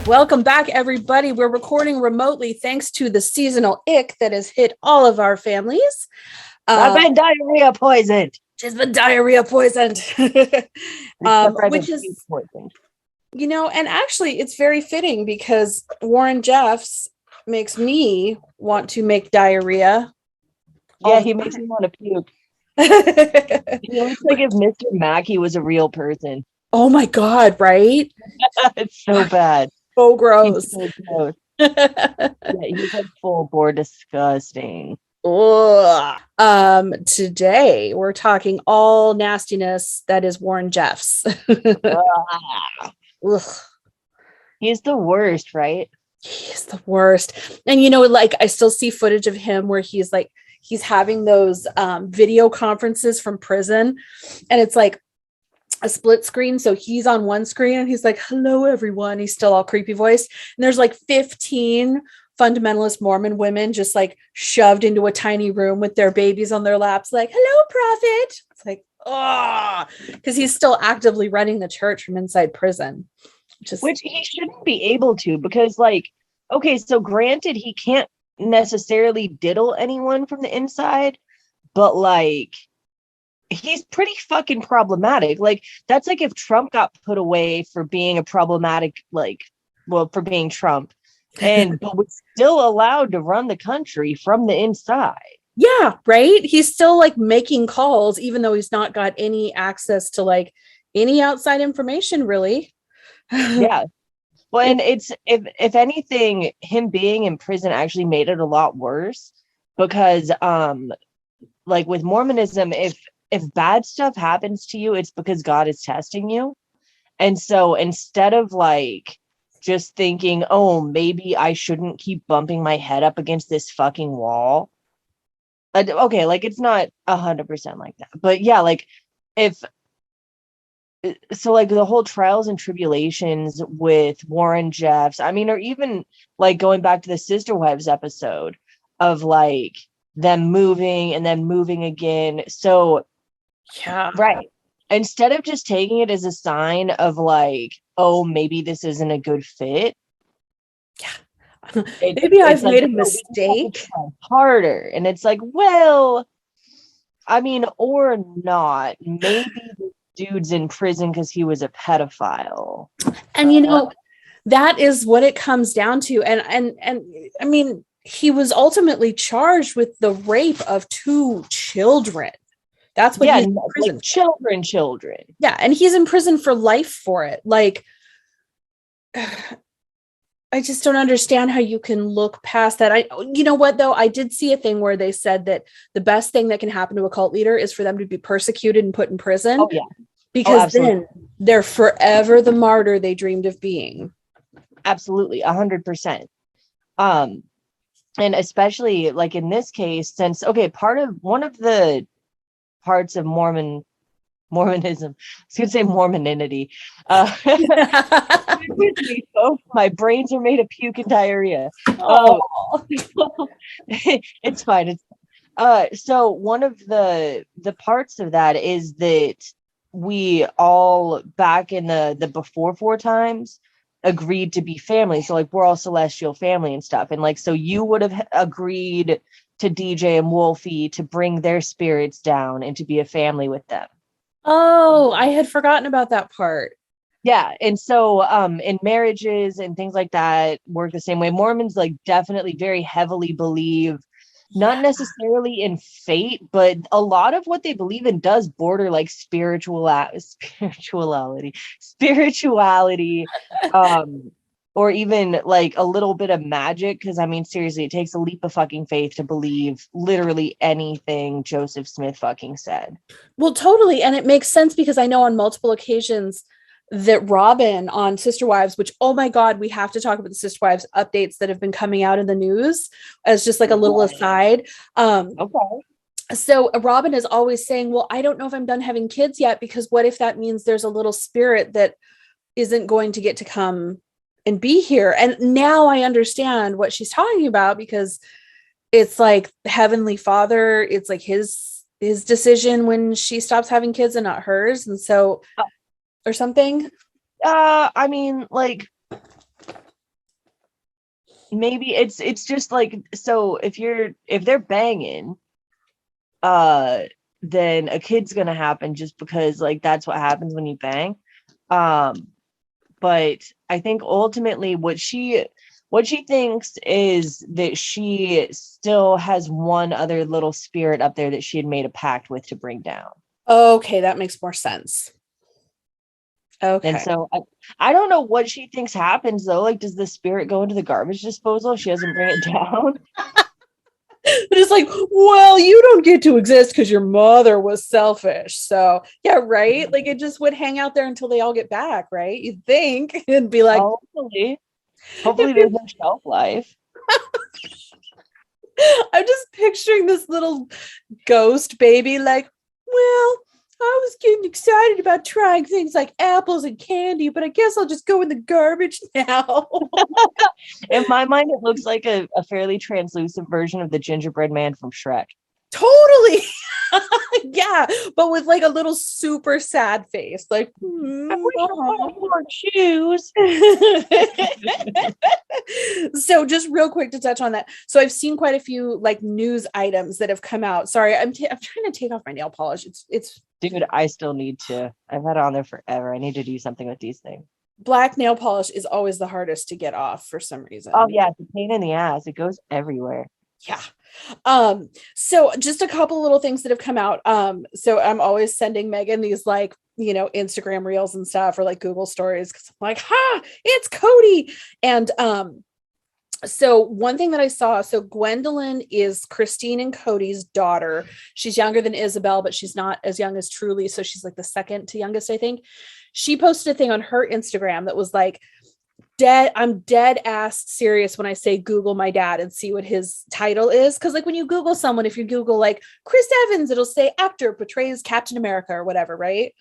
Welcome back, everybody. We're recording remotely thanks to the seasonal ick that has hit all of our families. I've been diarrhea poisoned. She's been diarrhea poisoned. Which is, poisoned. And actually it's very fitting because Warren Jeffs makes me want to make diarrhea. Yeah, he makes me want to puke. He looks like if Mr. Mackey was a real person. Oh my God, right? It's so bad. So gross. So gross. Yeah, he's like full bore disgusting. Today we're talking all nastiness that is Warren Jeffs. He's the worst, right? He's the worst. And I still see footage of him where he's having those video conferences from prison, and it's like a split screen. So he's on one screen and he's like, hello, everyone. He's still all creepy voice. And there's like 15 fundamentalist Mormon women just like shoved into a tiny room with their babies on their laps, like, hello, prophet. It's like, oh, because he's still actively running the church from inside prison. Which he shouldn't be able to, because okay, so granted, he can't necessarily diddle anyone from the inside, but he's pretty fucking problematic. That's like if Trump got put away for being a problematic, for being Trump, but was still allowed to run the country from the inside. Yeah, right. He's still making calls, even though he's not got any access to any outside information, really. Yeah. Well, and it's if anything, him being in prison actually made it a lot worse, because with Mormonism, if bad stuff happens to you, it's because God is testing you. And so instead of just thinking, oh, maybe I shouldn't keep bumping my head up against this fucking wall. Okay, it's not 100% like that. But yeah, the whole trials and tribulations with Warren Jeffs, I mean, or even going back to the Sister Wives episode of them moving and then moving again. So yeah, right. Instead of just taking it as a sign of oh, maybe this isn't a good fit. Yeah. Maybe I've made a mistake. Harder. And it's well, I mean, or not. Maybe the dude's in prison because he was a pedophile. And that is what it comes down to. And I mean, he was ultimately charged with the rape of 2 children. That's what he's in prison. Children. Yeah, and he's in prison for life for it. I just don't understand how you can look past that. You know what, though? I did see a thing where they said that the best thing that can happen to a cult leader is for them to be persecuted and put in prison. Oh, yeah. Because then they're forever the martyr they dreamed of being. Absolutely, 100%. And especially in this case, since one of the parts of Mormonism, I was gonna say Mormoninity. My brains are made of puke and diarrhea. It's fine. So one of the parts of that is that we all, back in the before 4 times, agreed to be family. So we're all celestial family and stuff. And so you would have agreed to DJ and Wolfie to bring their spirits down and to be a family with them. Oh, I had forgotten about that part. Yeah. And so in marriages and things like that work the same way. Mormons definitely very heavily believe, not necessarily in fate, but a lot of what they believe in does border spirituality, or even a little bit of magic. Because I mean, seriously, it takes a leap of fucking faith to believe literally anything Joseph Smith fucking said. Well, totally. And it makes sense because I know on multiple occasions that Robin on Sister Wives, which, oh my God, we have to talk about the Sister Wives updates that have been coming out in the news as just a little aside. Okay. So Robin is always saying, well, I don't know if I'm done having kids yet, because what if that means there's a little spirit that isn't going to get to come and be here? And now I understand what she's talking about, because it's Heavenly Father, it's his decision when she stops having kids and not hers. And so, or something. I mean, maybe it's just like, so if they're banging, then a kid's gonna happen just because like that's what happens when you bang. Um, but I think ultimately what she thinks is that she still has one other little spirit up there that she had made a pact with to bring down. Okay, that makes more sense. And Okay. so I don't know what she thinks happens though. Like, does the spirit go into the garbage disposal if she doesn't bring it down? But it's like, well, you don't get to exist because your mother was selfish. So yeah, right. Like it just would hang out there until they all get back, right? You'd think and be like, Hopefully there's no shelf life. I'm just picturing this little ghost baby, like, well, I was getting excited about trying things like apples and candy, but I guess I'll just go in the garbage now. In my mind, it looks like a fairly translucent version of the gingerbread man from Shrek. Totally. Yeah, but with like a little super sad face, like, I wish I wore shoes. So just real quick to touch on that. So I've seen quite a few like news items that have come out. Sorry, I'm trying to take off my nail polish. It's Dude, I still need to. I've had it on there forever. I need to do something with these things. black nail polish is always the hardest to get off for some reason. Oh yeah, it's a pain in the ass. It goes everywhere. Yeah. So just a couple little things that have come out. So I'm always sending Megan these like, Instagram reels and stuff or like Google stories because I'm like, it's Cody. And so one thing that I saw, so Gwendolyn is Christine and Cody's daughter. She's younger than Isabel, but she's not as young as Truly. So she's like the second to youngest, I think. She posted a thing on her Instagram that was like, I'm dead ass serious when I say Google my dad and see what his title is. Cause like when you Google someone, if you Google like Chris Evans, it'll say actor portrays Captain America or whatever, right?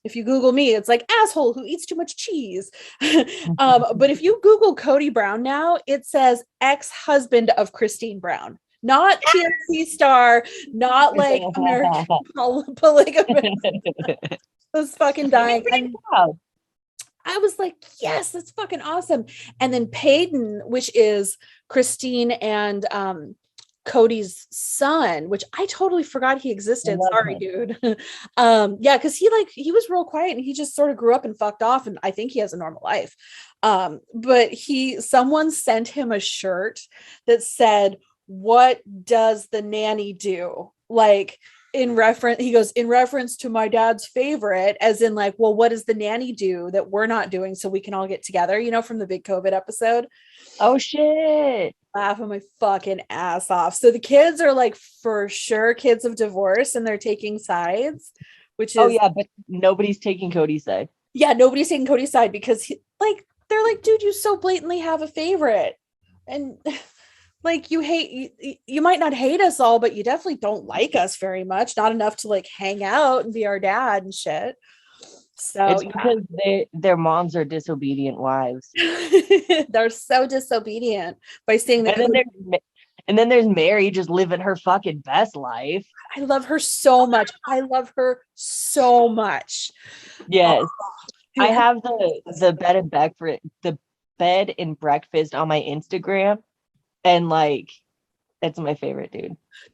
If you Google me, it's like asshole who eats too much cheese. But if you Google Cody Brown now, it says ex-husband of Christine Brown, not TNT star, not like American polygamist. I was fucking dying. And I was like, yes, that's fucking awesome. And then Peyton, which is Christine and Cody's son, which I totally forgot he existed. Sorry, dude. Yeah, because he was real quiet and he just sort of grew up and fucked off. And I think he has a normal life. But someone sent him a shirt that said, "What does the nanny do?" Like, in reference to my dad's favorite, as in like, well, what does the nanny do that we're not doing so we can all get together, from the big COVID episode? Oh shit. Laughing my fucking ass off. So the kids are like for sure kids of divorce and they're taking sides, which is but nobody's taking Cody's side. Yeah, nobody's taking Cody's side because they're like, dude, you so blatantly have a favorite. And like you might not hate us all, but you definitely don't like us very much, not enough to like hang out and be our dad and shit. So it's because their moms are disobedient wives. They're so disobedient by saying that. And then there's Mary just living her fucking best life. I love her so much. Yes. I have the bed and breakfast on my Instagram. And like, it's my favorite,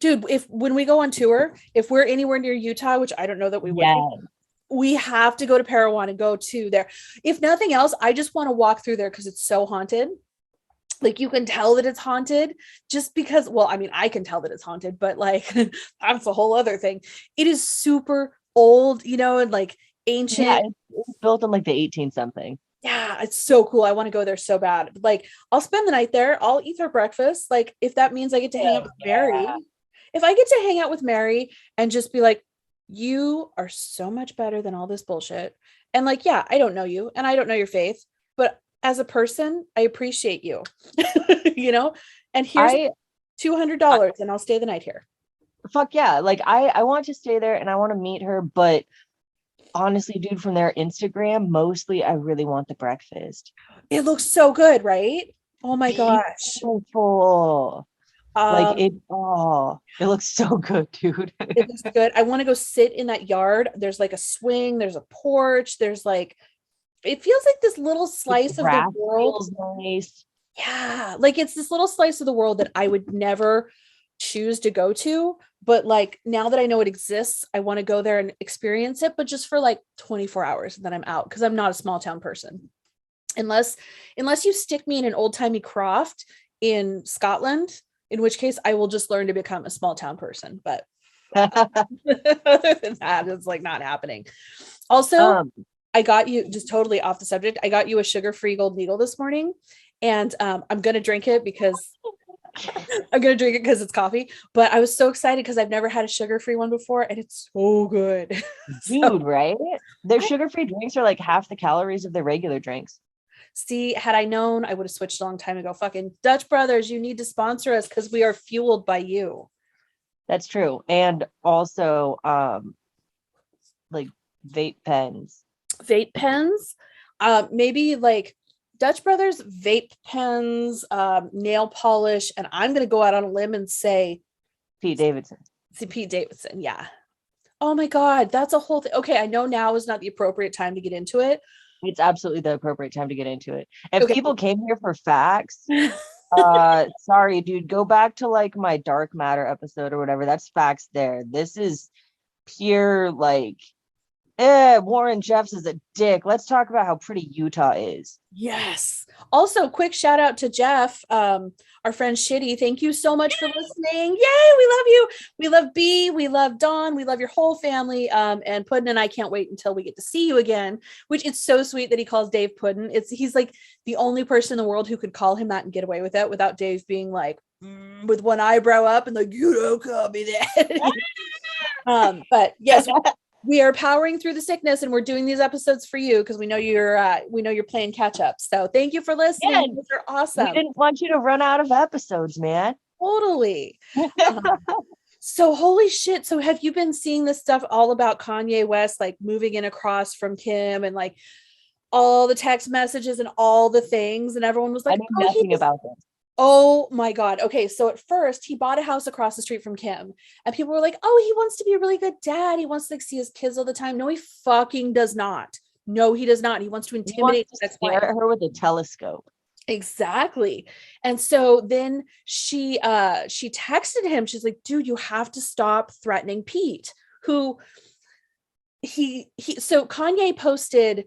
dude. When we go on tour, if we're anywhere near Utah, which I don't know that we would, we have to go to Parowan and go to there. If nothing else, I just want to walk through there because it's so haunted. Like you can tell that it's haunted just because, well, I mean, I can tell that it's haunted, but like that's a whole other thing. It is super old, and like ancient. Yeah, it's built in like the 18 something. Yeah, it's so cool. I want to go there so bad. Like, I'll spend the night there. I'll eat their breakfast. Like, if that means I get to hang out with Mary. If I get to hang out with Mary and just be like, you are so much better than all this bullshit. And like, yeah, I don't know you and I don't know your faith, but as a person, I appreciate you, and here's $200 and I'll stay the night here. Fuck yeah. Like, I want to stay there and I want to meet her, but honestly, dude, from their Instagram, mostly I really want the breakfast. It looks so good, right? Oh my gosh. Beautiful. It looks so good, dude. It looks good. I want to go sit in that yard. There's like a swing, there's a porch, there's like, it feels like this little slice of the world. Nice. Yeah, like it's this little slice of the world that I would never choose to go to, but like now that I know it exists, I want to go there and experience it, but just for like 24 hours and then I'm out because I'm not a small town person. Unless you stick me in an old-timey croft in Scotland, in which case I will just learn to become a small town person, but other than that, it's like not happening. Also, um I got you, just totally off the subject, I got you a sugar-free gold needle this morning, and I'm gonna drink it because it's coffee. But I was so excited because I've never had a sugar-free one before, and it's so good. So dude, right? Their I sugar-free drinks are like half the calories of their regular drinks. see, had I known, I would have switched a long time ago. Fucking Dutch Brothers, you need to sponsor us because we are fueled by you. That's true. And also like vape pens. Vape pens, maybe like Dutch Brothers, vape pens, nail polish, and I'm gonna go out on a limb and say Pete Davidson. Pete Davidson. Yeah. Oh my God, that's a whole thing. Okay, I know now is not the appropriate time to get into it. It's absolutely the appropriate time to get into it. If Okay. people came here for facts, sorry, dude, go back to like my dark matter episode or whatever. That's facts there. This is pure like Warren Jeffs is a dick. Let's talk about how pretty Utah is. Yes. Also, quick shout out to Jeff, our friend Shitty. Thank you so much for listening. Yay, we love you. We love B. We love Dawn. We love your whole family. And Puddin and I can't wait until we get to see you again. Which it's so sweet that he calls Dave Puddin. He's like the only person in the world who could call him that and get away with it without Dave being like with one eyebrow up and like you don't call me that. But yes, we are powering through the sickness and we're doing these episodes for you because we know you're playing catch up. So thank you for listening. Yeah, These are awesome. we didn't want you to run out of episodes, man. Totally. So holy shit. So have you been seeing this stuff all about Kanye West, like moving in across from Kim and like all the text messages and all the things? And everyone was I like, knew oh, nothing about this. oh my God. Okay. So at first he bought a house across the street from Kim and people were like, oh, he wants to be a really good dad. He wants to like see his kids all the time. No, he fucking does not. No, he does not. He wants to He wants intimidate to his stare ex-wife. at her with a telescope. Exactly. And so then she texted him. She's like, dude, you have to stop threatening Pete, who so Kanye posted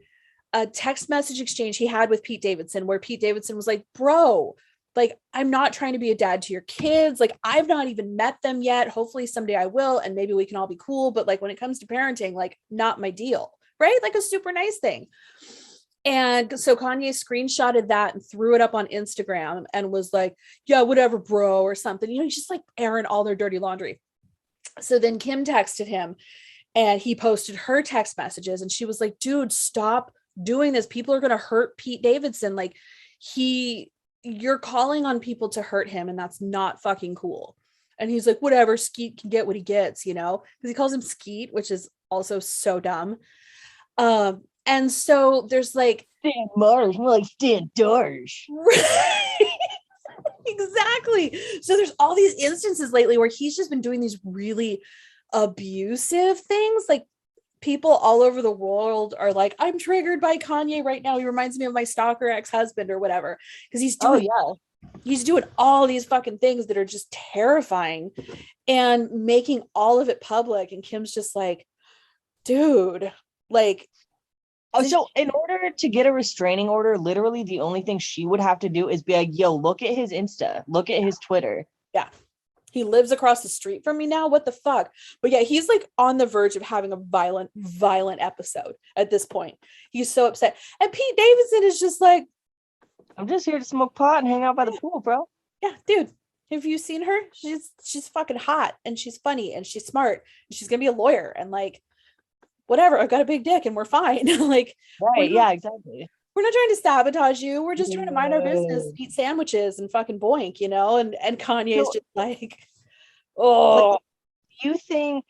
a text message exchange he had with Pete Davidson where Pete Davidson was like, bro, like, I'm not trying to be a dad to your kids. Like, I've not even met them yet. Hopefully someday I will, and maybe we can all be cool. But like, when it comes to parenting, like, not my deal, right? Like a super nice thing. And so Kanye screenshotted that and threw it up on Instagram and was like, yeah, whatever, bro, or something. You know, he's just like airing all their dirty laundry. So then Kim texted him and he posted her text messages and she was like, dude, stop doing this. People are going to hurt Pete Davidson. Like, you're calling on people to hurt him and that's not fucking cool. And he's like, whatever, Skeet can get what he gets, you know, because he calls him Skeet, which is also so dumb. And so there's like Stan Mars, more like Stan Darsh. Exactly. So there's all these instances lately where he's just been doing these really abusive things. Like, people all over the world are like, I'm triggered by Kanye right now. He reminds me of my stalker ex-husband or whatever. Because he's doing all these fucking things that are just terrifying and making all of it public. And Kim's just like, dude, like, So in order to get a restraining order, literally the only thing she would have to do is be like, yo, look at his Insta, look at his Twitter. yeah, he lives across the street from me now. What the fuck? But yeah, he's like on the verge of having a violent episode at this point. He's so upset. And Pete Davidson is just like, I'm just here to smoke pot and hang out by the pool, bro. yeah, dude, have you seen her? She's fucking hot and she's funny and she's smart and she's gonna be a lawyer and like, whatever, I've got a big dick and we're fine. Like, right, yeah, exactly. We're not trying to sabotage you. We're just trying to mind our business, eat sandwiches and fucking boink, you know? And Kanye is just like, oh. Like, do you think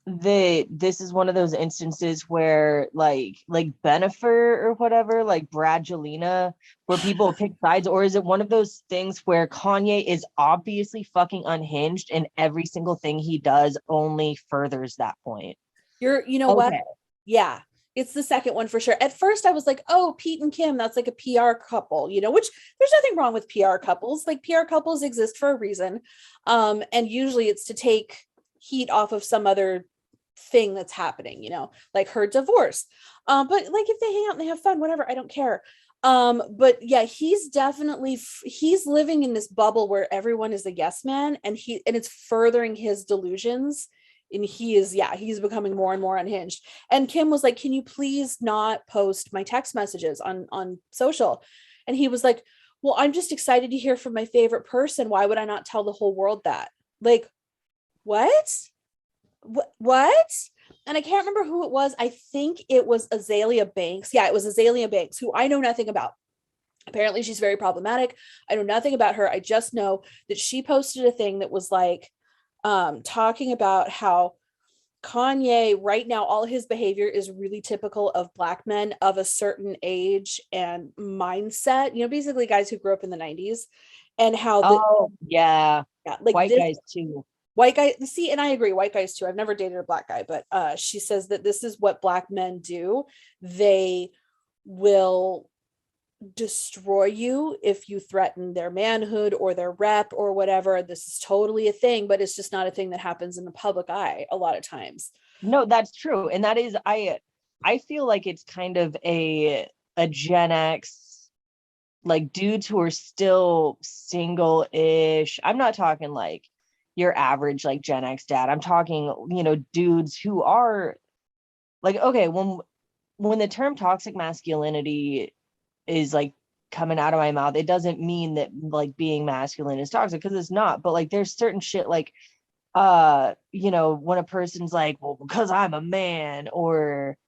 that this is one of those instances where like Benifer or whatever, like Bradgelina, where people pick sides, or is it one of those things where Kanye is obviously fucking unhinged and every single thing he does only furthers that point? You know what? Yeah. It's the second one for sure. At first, I was like, oh, Pete and Kim, that's like a PR couple, which there's nothing wrong with PR couples. Like PR couples exist for a reason. And usually it's to take heat off of some other thing that's happening, like her divorce. But like if they hang out and they have fun, whatever, I don't care. But yeah, he's definitely he's living in this bubble where everyone is a yes man, and it's furthering his delusions, and he's becoming more and more unhinged. And Kim was like, can you please not post my text messages on social? And he was like, well, I'm just excited to hear from my favorite person. Why would I not tell the whole world that? Like, what? And I can't remember who it was. I think it was Azalea Banks. Yeah, it was Azalea Banks, who I know nothing about. Apparently she's very problematic. I know nothing about her. I just know that she posted a thing that was like talking about how Kanye right now, all his behavior is really typical of Black men of a certain age and mindset, basically guys who grew up in the 90s, and how yeah, like white guys too. White guy, see, and I agree, white guys too. I've never dated a Black guy, but she says that this is what Black men do. They will destroy you if you threaten their manhood or their rep or whatever. This is totally a thing, but it's just not a thing that happens in the public eye a lot of times. No, that's true. And that is, I feel like it's kind of a Gen X, like dudes who are still single-ish. I'm not talking like your average like Gen X dad. I'm talking, dudes who are like, okay, when the term toxic masculinity is like coming out of my mouth, it doesn't mean that like being masculine is toxic, because it's not. But like there's certain shit like when a person's like, well, because I'm a man, or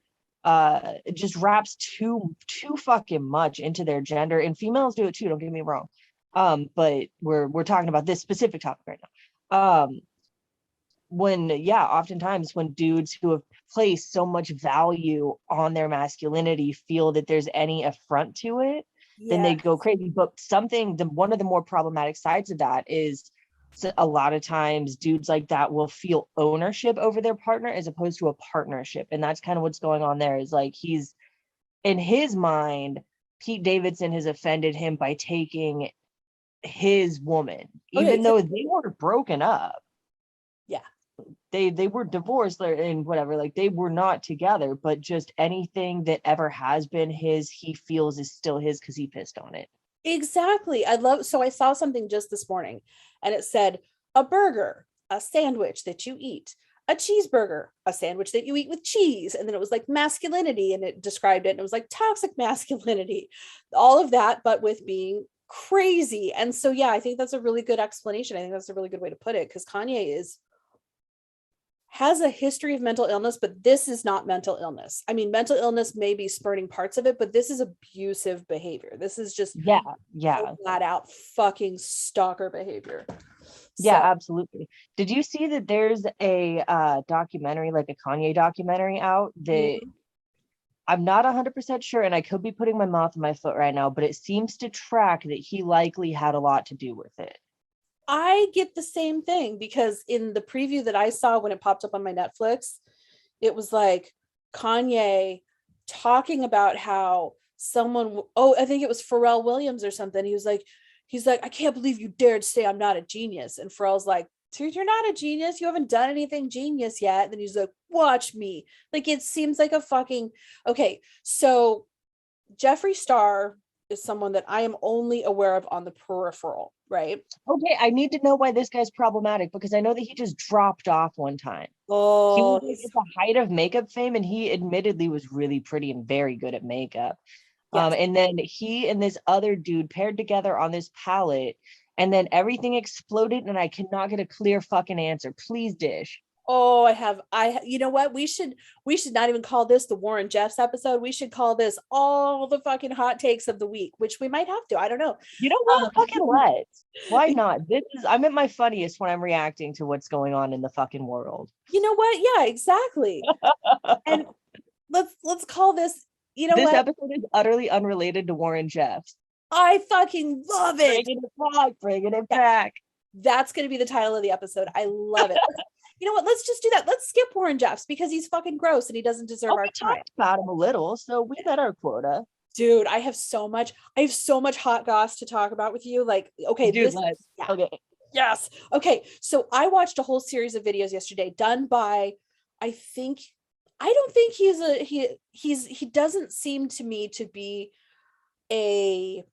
it just wraps too fucking much into their gender, and females do it too, don't get me wrong. But we're talking about this specific topic right now. Oftentimes when dudes who have placed so much value on their masculinity feel that there's any affront to it, then they go crazy. But one of the more problematic sides of that is, so a lot of times dudes like that will feel ownership over their partner as opposed to a partnership. And that's kind of what's going on there, is like he's, in his mind, Pete Davidson has offended him by taking his woman, even though they were broken up. Yeah. They were divorced and whatever, like they were not together, but just anything that ever has been his, he feels is still his because he pissed on it. Exactly. So I saw something just this morning, and it said a burger, a sandwich that you eat, a cheeseburger, a sandwich that you eat with cheese. And then it was like masculinity, and it described it. And it was like toxic masculinity, all of that, but with being crazy. And so, yeah, I think that's a really good explanation. I think that's a really good way to put it, because Kanye has a history of mental illness, but this is not mental illness. I mean, mental illness may be spurning parts of it, but this is abusive behavior. This is just flat out fucking stalker behavior. Yeah, absolutely. Did you see that there's a documentary, like a Kanye documentary out that I'm not 100% sure, and I could be putting my mouth on my foot right now, but it seems to track that he likely had a lot to do with it. I get the same thing, because in the preview that I saw when it popped up on my Netflix, it was like Kanye talking about how I think it was Pharrell Williams or something. He's like, I can't believe you dared say I'm not a genius. And Pharrell's like, dude, you're not a genius. You haven't done anything genius yet. And then he's like, watch me. Like, it seems like a fucking, okay. So Jeffree Star is someone that I am only aware of on the peripheral, right? Okay, I need to know why this guy's problematic, because I know that he just dropped off one time. Oh, he was at the height of makeup fame, and he admittedly was really pretty and very good at makeup. Yes. And then he and this other dude paired together on this palette, and then everything exploded, and I cannot get a clear fucking answer. Please dish. Oh, you know what? We should not even call this the Warren Jeffs episode. We should call this all the fucking hot takes of the week, which we might have to. I don't know. You know what? Fucking let's. Why not? I'm at my funniest when I'm reacting to what's going on in the fucking world. You know what? Yeah, exactly. And let's call this, this episode is utterly unrelated to Warren Jeffs. I fucking love it. Bringing it back. That's going to be the title of the episode. I love it. You know what? Let's just do that. Let's skip Warren Jeffs because he's fucking gross and he doesn't deserve Oh, our we time. talked about him a little, so we met our quota. Dude, I have so much hot goss to talk about with you. Like, okay, Dude, let's. yeah. Okay. Yes. Okay. So I watched a whole series of videos yesterday done by, I think, I don't think he doesn't seem to me to be a,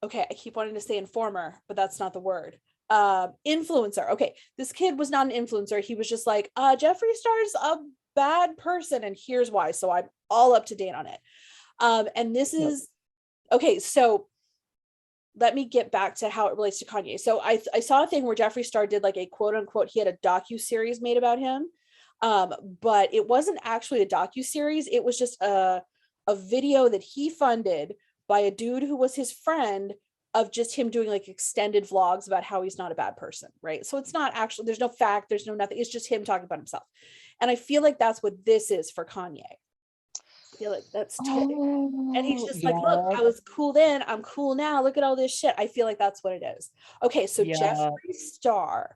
okay, I keep wanting to say informer, but that's not the word. Influencer. Okay. This kid was not an influencer. He was just like, Jeffree Star's a bad person and here's why. So I'm all up to date on it. And this is, okay, so let me get back to how it relates to Kanye. So I saw a thing where Jeffree Star did like a quote unquote, he had a docu-series made about him. But it wasn't actually a docu-series. It was just a video that he funded by a dude who was his friend of just him doing like extended vlogs about how he's not a bad person, right? So it's not actually, there's no fact, there's no nothing. It's just him talking about himself. And I feel like that's what this is for Kanye. I feel like that's and he's just like, look, I was cool then, I'm cool now, look at all this shit. I feel like that's what it is. Okay, so Jeffree Star,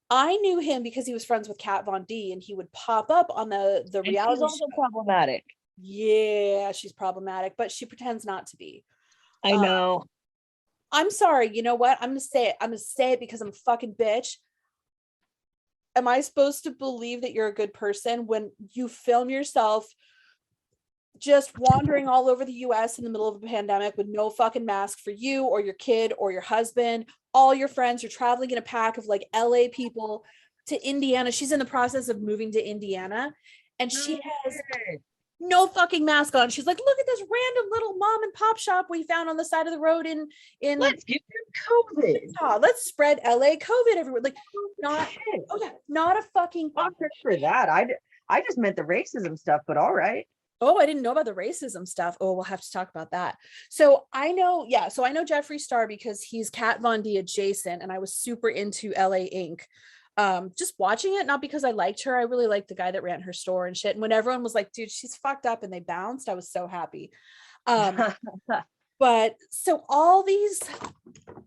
I knew him because he was friends with Kat Von D and he would pop up on the reality she's also show. problematic. Yeah, she's problematic, but she pretends not to be. I know. I'm sorry, you know what, I'm gonna say it because I'm a fucking bitch. Am I supposed to believe that you're a good person when you film yourself just wandering all over the US in the middle of a pandemic with no fucking mask for you or your kid or your husband, all your friends, you're traveling in a pack of like LA people to Indiana. She's in the process of moving to Indiana and she has no fucking mask on. She's like, look at this random little mom and pop shop we found on the side of the road in let's give them COVID. Utah. Let's spread LA COVID everywhere. Like not not a fucking for that. I just meant the racism stuff, but all right. Oh, I didn't know about the racism stuff. Oh, we'll have to talk about that. So I know Jeffree Star because he's Kat Von D adjacent, and I was super into LA Inc. Just watching it, not because I liked her. I really liked the guy that ran her store and shit. And when everyone was like, dude, she's fucked up, and they bounced, I was so happy. But so all these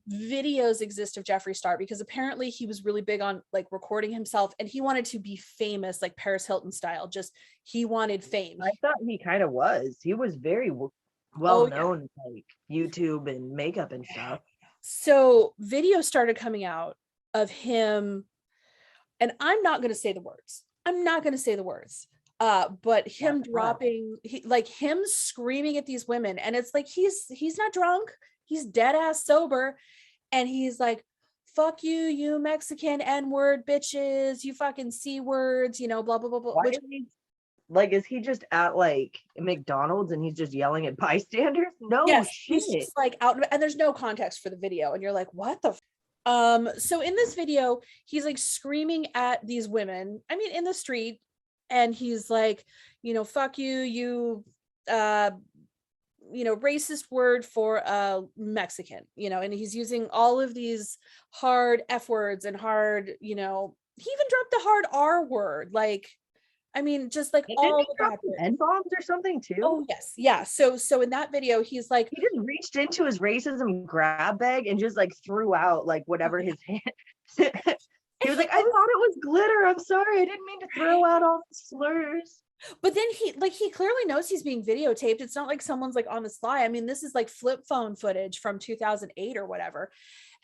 videos exist of Jeffree Star because apparently he was really big on like recording himself and he wanted to be famous, like Paris Hilton style. Just he wanted fame. I thought he kind of was. He was very well known, like YouTube and makeup and stuff. So videos started coming out of him, and I'm not going to say the words. But him dropping, him screaming at these women, and it's like he's not drunk, he's dead ass sober, and he's like, "Fuck you, you Mexican N-word bitches, you fucking C words, you know, blah blah blah blah." Why like, is he just at like McDonald's and he's just yelling at bystanders? No, yes, shit. he's just like out, and there's no context for the video, and you're like, "What the?" So in this video, he's like screaming at these women. I mean, in the street. And he's like, you know, fuck you, you racist word for Mexican, you know, and he's using all of these hard F words and hard, you know, he even dropped the hard R word. Like, I mean, just like all the bad words. N-bombs or something too. Oh yes, yeah. So in that video, he's like, he just reached into his racism grab bag and just like threw out like whatever his hand. He was like, I thought it was glitter. I'm sorry. I didn't mean to throw out all the slurs. But then he clearly knows he's being videotaped. It's not like someone's like on the sly. I mean, this is like flip phone footage from 2008 or whatever.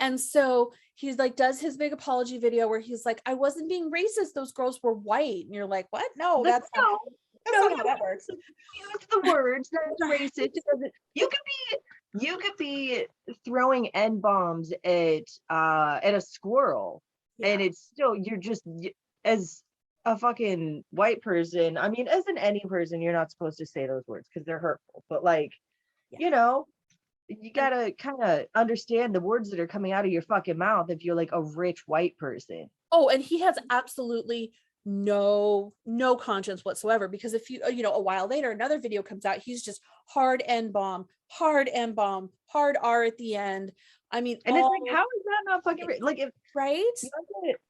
And so he's like, does his big apology video where he's like, I wasn't being racist. Those girls were white. And you're like, what? No, that's not how that works. Use the words. That's racist. You could be throwing N-bombs at a squirrel. Yeah. And it's still, you're just, as a fucking white person, I mean, as in any person, you're not supposed to say those words because they're hurtful. But like, you know, you gotta kind of understand the words that are coming out of your fucking mouth if you're like a rich white person. Oh, and he has absolutely no conscience whatsoever, because if you a while later another video comes out, he's just hard N-bomb, hard R at the end. I mean, and it's like, how is that not fucking like, if right?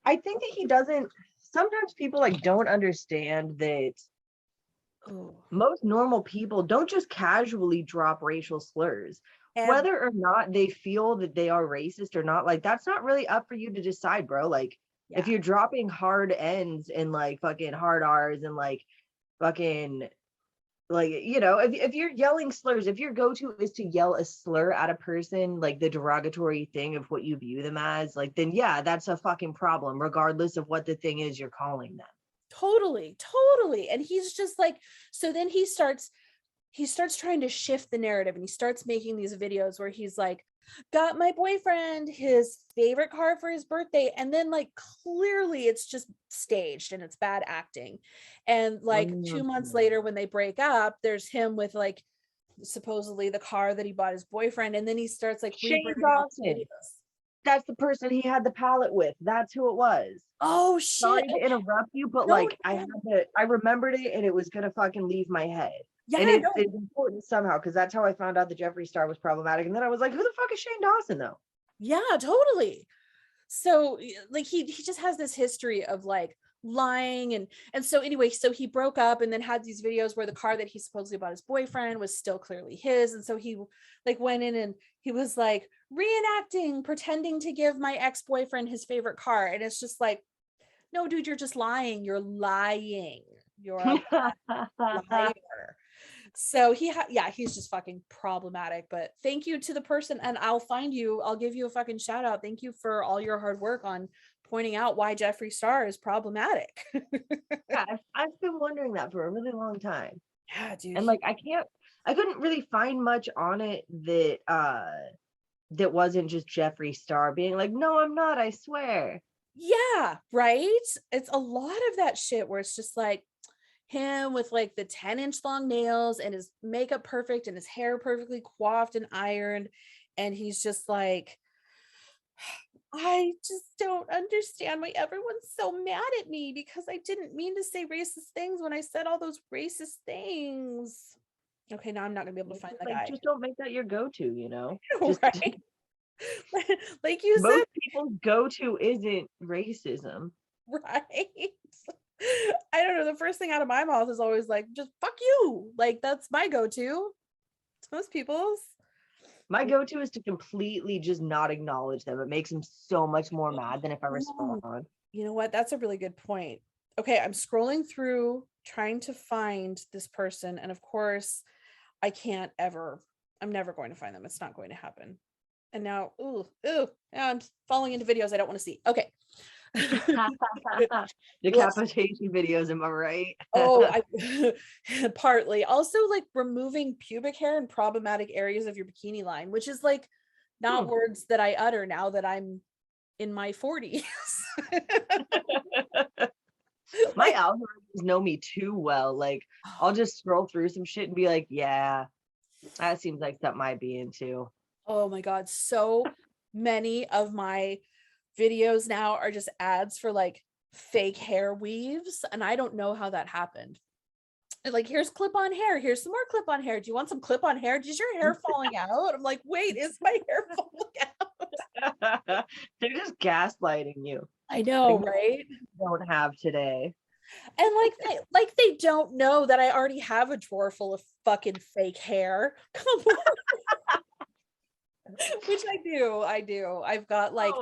I think that he doesn't. Sometimes people like don't understand that most normal people don't just casually drop racial slurs, whether or not they feel that they are racist or not. Like, that's not really up for you to decide, bro. Like, If you're dropping hard ends and like fucking hard R's and like fucking like, you know, if you're yelling slurs, if your go-to is to yell a slur at a person, like the derogatory thing of what you view them as, like, then yeah, that's a fucking problem, regardless of what the thing is you're calling them. Totally. And he's just like, so then he starts trying to shift the narrative, and he starts making these videos where he's like, got my boyfriend his favorite car for his birthday, and then like clearly it's just staged and it's bad acting. And like 2 months later when they break up, there's him with like supposedly the car that he bought his boyfriend, and then he starts like Shane rebringing up the Dawson. videos. That's the person he had the pallet with. That's who it was. Oh Sorry shit. to interrupt you, but No, like no. I remembered it and it was gonna fucking leave my head. Yeah, And no. it's important somehow because that's how I found out that Jeffree Star was problematic. And then I was like, who the fuck is Shane Dawson though? Yeah, totally. So like he just has this history of like lying, and so anyway, so he broke up and then had these videos where the car that he supposedly bought his boyfriend was still clearly his. And so he like went in and he was like reenacting, pretending to give my ex-boyfriend his favorite car. And it's just like, no, dude, you're just lying. You're a liar. So he's just fucking problematic. But thank you to the person, and I'll give you a fucking shout out. Thank you for all your hard work on pointing out why Jeffree Star is problematic. Yeah, I've been wondering that for a really long time. Yeah, dude. And like I couldn't really find much on it that that wasn't just Jeffree Star being like, no, I'm not, I swear. Yeah, right. It's a lot of that shit where it's just like him with like the 10-inch long nails and his makeup perfect and his hair perfectly coiffed and ironed, and he's just like, I just don't understand why everyone's so mad at me because I didn't mean to say racist things when I said all those racist things. Okay, now I'm not gonna be able to find the guy. Just don't make that your go-to, you know. Right? Like you most said, people's go-to isn't racism. right? I don't know. The first thing out of my mouth is always like, just fuck you. Like that's my go-to. It's most people's. My go-to is to completely just not acknowledge them. It makes them so much more mad than if I respond. You know what? That's a really good point. Okay, I'm scrolling through trying to find this person, and of course, I'm never going to find them. It's not going to happen. And now, I'm falling into videos I don't want to see. Okay. Decapitation videos, am I right? Partly. Also, like removing pubic hair in problematic areas of your bikini line, which is like not words that I utter now that I'm in my 40s. My algorithms know me too well. Like I'll just scroll through some shit and be like, yeah, that seems like something I'd be into. Oh my God. So many of my videos now are just ads for like fake hair weaves. And I don't know how that happened. Like, here's clip-on hair. Here's some more clip-on hair. Do you want some clip-on hair? Is your hair falling out? I'm like, wait, is my hair falling out? They're just gaslighting you. I know, right? Don't have today. And they don't know that I already have a drawer full of fucking fake hair. Come on. Which I do. I've got like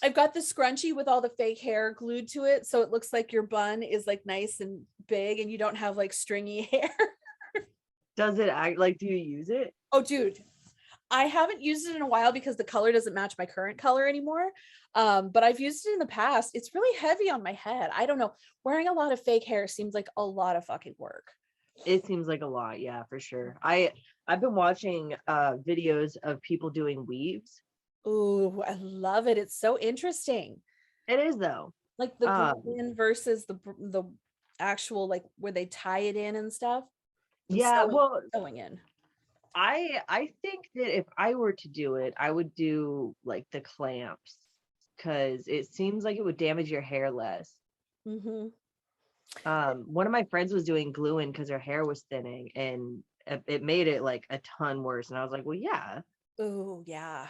I've got the scrunchie with all the fake hair glued to it, so it looks like your bun is like nice and big and you don't have like stringy hair. Does it act like, do you use it? Oh dude, I haven't used it in a while because the color doesn't match my current color anymore. But I've used it in the past. It's really heavy on my head. I don't know. Wearing a lot of fake hair seems like a lot of fucking work. It seems like a lot, yeah, for sure. I've been watching videos of people doing weaves. Ooh, I love it. It's so interesting. It is though. Like the glue versus the actual like where they tie it in and stuff. Yeah, sewing in. I think that if I were to do it, I would do like the clamps because it seems like it would damage your hair less. Mm-hmm. One of my friends was doing glue-in because her hair was thinning and it made it like a ton worse. And I was like, well, yeah. Oh, yeah.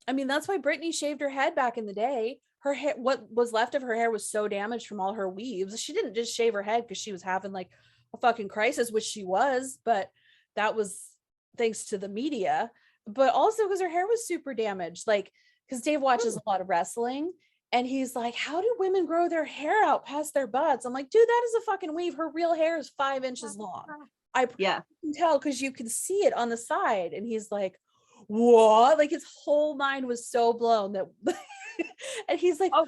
I mean, that's why Britney shaved her head back in the day. Her hair, what was left of her hair was so damaged from all her weaves. She didn't just shave her head because she was having like a fucking crisis, which she was, but that was thanks to the media, but also because her hair was super damaged. Like, because Dave watches a lot of wrestling, And he's like, how do women grow their hair out past their butts? I'm like, dude, that is a fucking weave. Her real hair is 5 inches long. I Yeah. can tell because you can see it on the side. And he's like, what? Like his whole mind was so blown that and he's like, Oh,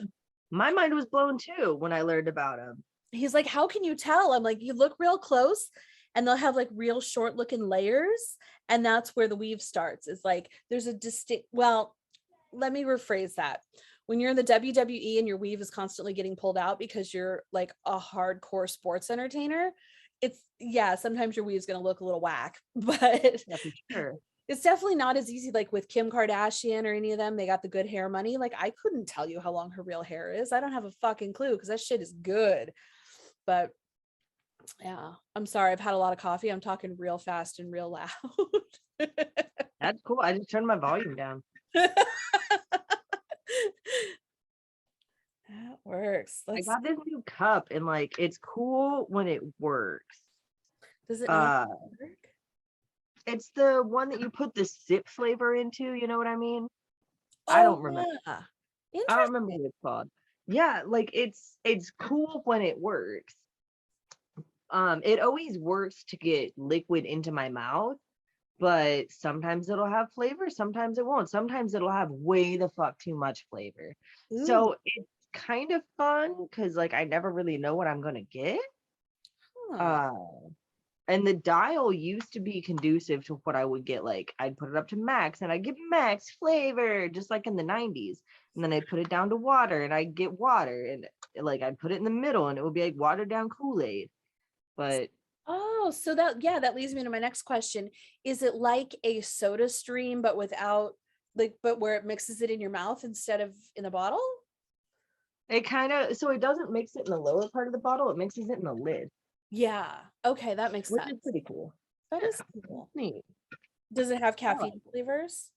my mind was blown too when I learned about him. he's like, how can you tell? I'm like, you look real close and they'll have like real short looking layers. And that's where the weave starts. Is like there's a distinct, well, let me rephrase that. When you're in the WWE and your weave is constantly getting pulled out because you're like a hardcore sports entertainer, it's yeah, sometimes your weave's going to look a little whack, but Yeah, for sure. it's definitely not as easy like with Kim Kardashian or any of them. They got the good hair money. Like I couldn't tell you how long her real hair is. I don't have a fucking clue because that shit is good. But yeah, I'm sorry. I've had a lot of coffee. I'm talking real fast and real loud. That's cool. I just turned my volume down. That works. I Let's got this new cup and like it's cool when it works. does it not Uh work? it's the one that you put the sip flavor into, you know what I mean? I Oh don't remember. yeah. I don't remember Interesting. what it's called. Yeah, like it's cool when it works. It always works to get liquid into my mouth, but sometimes it'll have flavor, sometimes it won't. Sometimes it'll have way the fuck too much flavor. Ooh. So it's kind of fun because like I never really know what I'm gonna get. Huh. Uh and the dial used to be conducive to what I would get. Like I'd put it up to max and I'd get max flavor, just like in the 90s. And then I'd put it down to water and I'd get water. And like I'd put it in the middle and it would be like watered down Kool-Aid. But Oh, so that yeah, that leads me to my next question. Is it like a soda stream but without like but where it mixes it in your mouth instead of in the bottle? it kind of, so it doesn't mix it in the lower part of the bottle, it mixes it in the lid, Yeah. Okay, that makes which is sense. pretty cool. That Yeah, is cool. neat. Does it have I like caffeine it. flavors?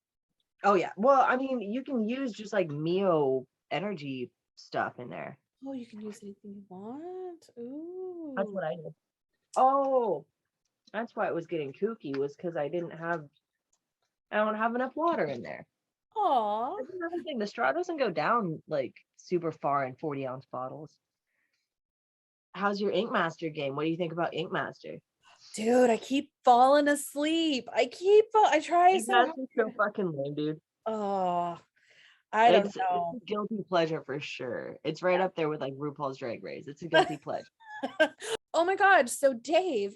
Oh yeah. Well, I mean, you can use just like Mio energy stuff in there. Oh, you can use anything you want. That's Ooh. what I did. Oh, that's why it was getting kooky, was because I don't have enough water in there. Aw. That's another thing. The straw doesn't go down like super far in 40-ounce bottles. How's your Ink Master game? What do you think about Ink Master? Dude, I keep falling asleep. I try Ink so Master's so hard. fucking lame, dude. Oh, I don't It's know. a guilty pleasure for sure. It's right up there with like RuPaul's Drag Race. It's a guilty pleasure. Oh my God. So Dave,